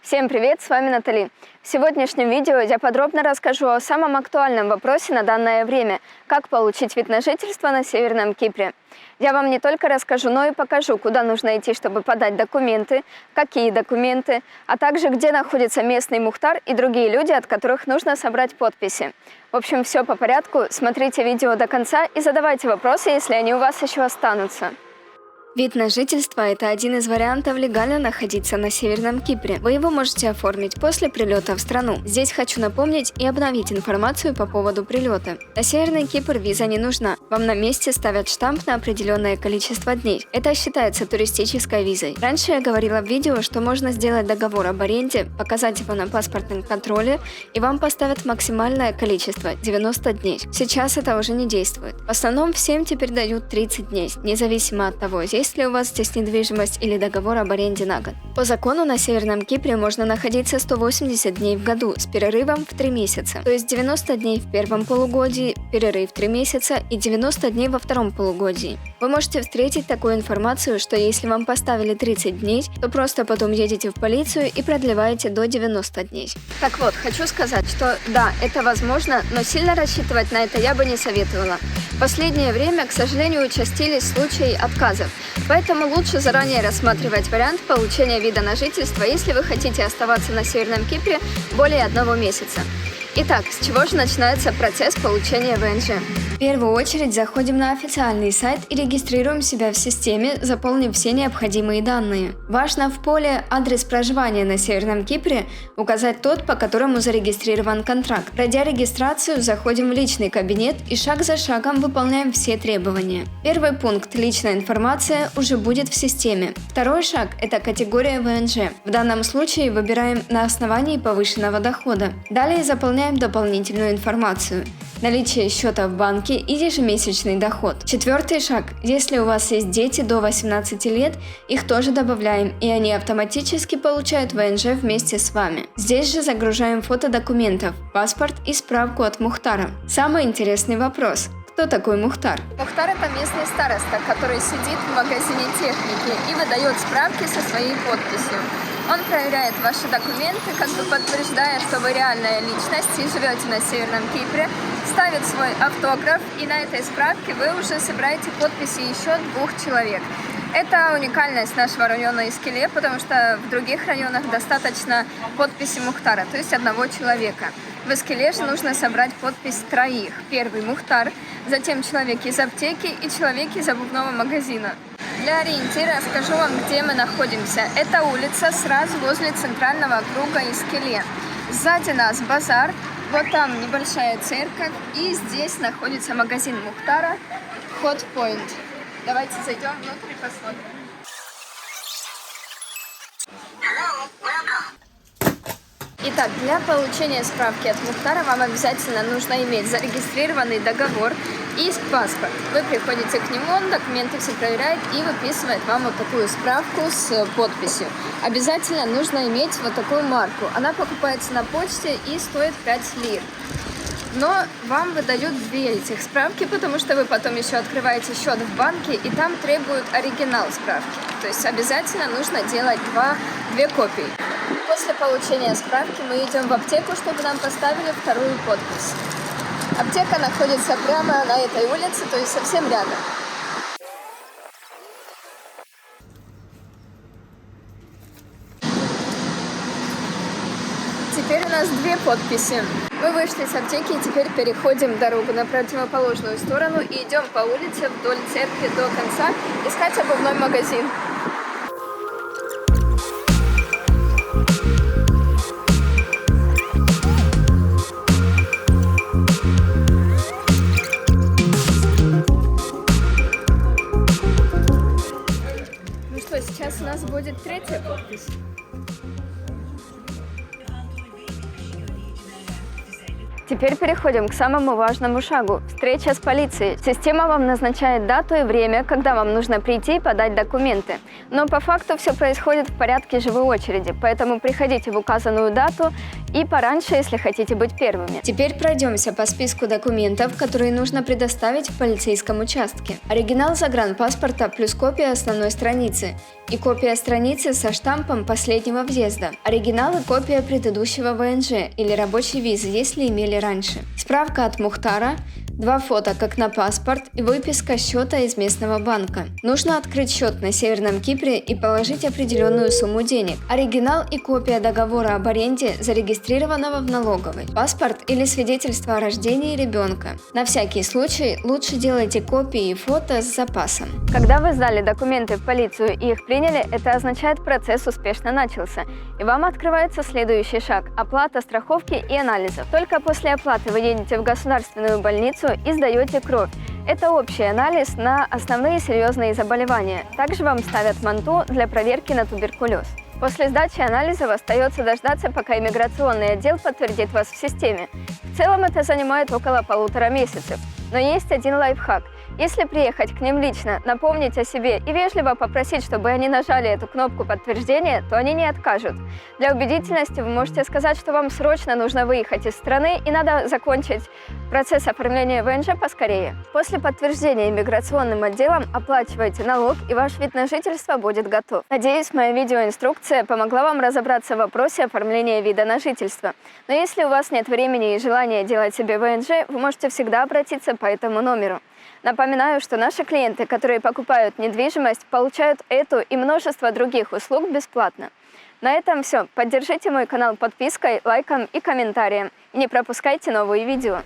Всем привет, с вами Натали. В сегодняшнем видео я подробно расскажу о самом актуальном вопросе на данное время – как получить вид на жительство на Северном Кипре. Я вам не только расскажу, но и покажу, куда нужно идти, чтобы подать документы, какие документы, а также где находится местный Мухтар и другие люди, от которых нужно собрать подписи. В общем, все по порядку, смотрите видео до конца и задавайте вопросы, если они у вас еще останутся. Вид на жительство – это один из вариантов легально находиться на Северном Кипре. Вы его можете оформить после прилета в страну. Здесь хочу напомнить и обновить информацию по поводу прилета. На Северный Кипр виза не нужна. Вам на месте ставят штамп на определенное количество дней. Это считается туристической визой. Раньше я говорила в видео, что можно сделать договор об аренде, показать его на паспортном контроле, и вам поставят максимальное количество – 90 дней. Сейчас это уже не действует. В основном всем теперь дают 30 дней, независимо от того, есть ли у вас здесь недвижимость или договор об аренде на год. По закону на Северном Кипре можно находиться 180 дней в году с перерывом в 3 месяца. То есть 90 дней в первом полугодии, перерыв 3 месяца и 90 дней во втором полугодии. Вы можете встретить такую информацию, что если вам поставили 30 дней, то просто потом едете в полицию и продлеваете до 90 дней. Так вот, хочу сказать, что да, это возможно, но сильно рассчитывать на это я бы не советовала. В последнее время, к сожалению, участились случаи отказов. Поэтому лучше заранее рассматривать вариант получения вида на жительство, если вы хотите оставаться на Северном Кипре более 1 месяца. Итак, с чего же начинается процесс получения ВНЖ? В первую очередь заходим на официальный сайт и регистрируем себя в системе, заполнив все необходимые данные. Важно в поле «Адрес проживания на Северном Кипре» указать тот, по которому зарегистрирован контракт. Пройдя регистрацию, заходим в личный кабинет и шаг за шагом выполняем все требования. Первый пункт «Личная информация» уже будет в системе. Второй шаг – это категория ВНЖ. В данном случае выбираем на основании повышенного дохода. Далее заполняем дополнительную информацию. Наличие счета в банке и ежемесячный доход. Четвертый шаг. Если у вас есть дети до 18 лет, их тоже добавляем, и они автоматически получают ВНЖ вместе с вами. Здесь же загружаем фото документов, паспорт и справку от Мухтара. Самый интересный вопрос. Кто такой Мухтар? Мухтар – это местный староста, который сидит в магазине техники и выдает справки со своей подписью. Он проверяет ваши документы, как бы подтверждая, что вы реальная личность и живете на Северном Кипре, ставит свой автограф, и на этой справке вы уже собираете подписи еще 2 человек. Это уникальность нашего района Искеле, потому что в других районах достаточно подписи Мухтара, то есть 1 человека. В Искеле же нужно собрать подпись 3. Первый Мухтар, затем человек из аптеки и человек из обувного магазина. Для ориентира скажу вам, где мы находимся. Это улица сразу возле центрального круга Искеле. Сзади нас базар, вот там небольшая церковь, и здесь находится магазин Мухтара, Hot Point. Давайте зайдем внутрь и посмотрим. Итак, для получения справки от Мухтара вам обязательно нужно иметь зарегистрированный договор и паспорт. Вы приходите к нему, он документы все проверяет и выписывает вам вот такую справку с подписью. Обязательно нужно иметь вот такую марку. Она покупается на почте и стоит 5 лир. Но вам выдают 2 этих справки, потому что вы потом еще открываете счет в банке, и там требуют оригинал справки. То есть обязательно нужно делать 2 копии. После получения справки мы идем в аптеку, чтобы нам поставили 2-ю подпись. Аптека находится прямо на этой улице, то есть совсем рядом. Теперь у нас 2 подписи. Мы вышли с аптеки и теперь переходим дорогу на противоположную сторону и идем по улице вдоль церкви до конца искать обувной магазин. Ну что, сейчас у нас будет 3-я подпись. Теперь переходим к самому важному шагу – встреча с полицией. Система вам назначает дату и время, когда вам нужно прийти и подать документы. Но по факту все происходит в порядке живой очереди, поэтому приходите в указанную дату и пораньше, если хотите быть первыми. Теперь пройдемся по списку документов, которые нужно предоставить в полицейском участке. Оригинал загранпаспорта плюс копия основной страницы и копия страницы со штампом последнего въезда. Оригинал и копия предыдущего ВНЖ или рабочей визы, если имели раньше. Справка от Мухтара, 2 фото как на паспорт и выписка счета из местного банка. Нужно открыть счет на Северном Кипре и положить определенную сумму денег. Оригинал и копия договора об аренде, зарегистрированного в налоговой. Паспорт или свидетельство о рождении ребенка. На всякий случай лучше делайте копии и фото с запасом. Когда вы сдали документы в полицию и их приняли, это означает, процесс успешно начался. И вам открывается следующий шаг – оплата страховки и анализов. Только после оплаты вы едете в государственную больницу и сдаете кровь. Это общий анализ на основные серьезные заболевания. Также вам ставят манту для проверки на туберкулез. После сдачи анализов остается дождаться, пока иммиграционный отдел подтвердит вас в системе. В целом это занимает около 1,5 месяцев. Но есть один лайфхак. Если приехать к ним лично, напомнить о себе и вежливо попросить, чтобы они нажали эту кнопку подтверждения, то они не откажут. Для убедительности вы можете сказать, что вам срочно нужно выехать из страны и надо закончить процесс оформления ВНЖ поскорее. После подтверждения иммиграционным отделом оплачивайте налог, и ваш вид на жительство будет готов. Надеюсь, моя видеоинструкция помогла вам разобраться в вопросе оформления вида на жительство. Но если у вас нет времени и желания делать себе ВНЖ, вы можете всегда обратиться по этому номеру. Напоминаю, что наши клиенты, которые покупают недвижимость, получают эту и множество других услуг бесплатно. На этом все. Поддержите мой канал подпиской, лайком и комментарием. И не пропускайте новые видео.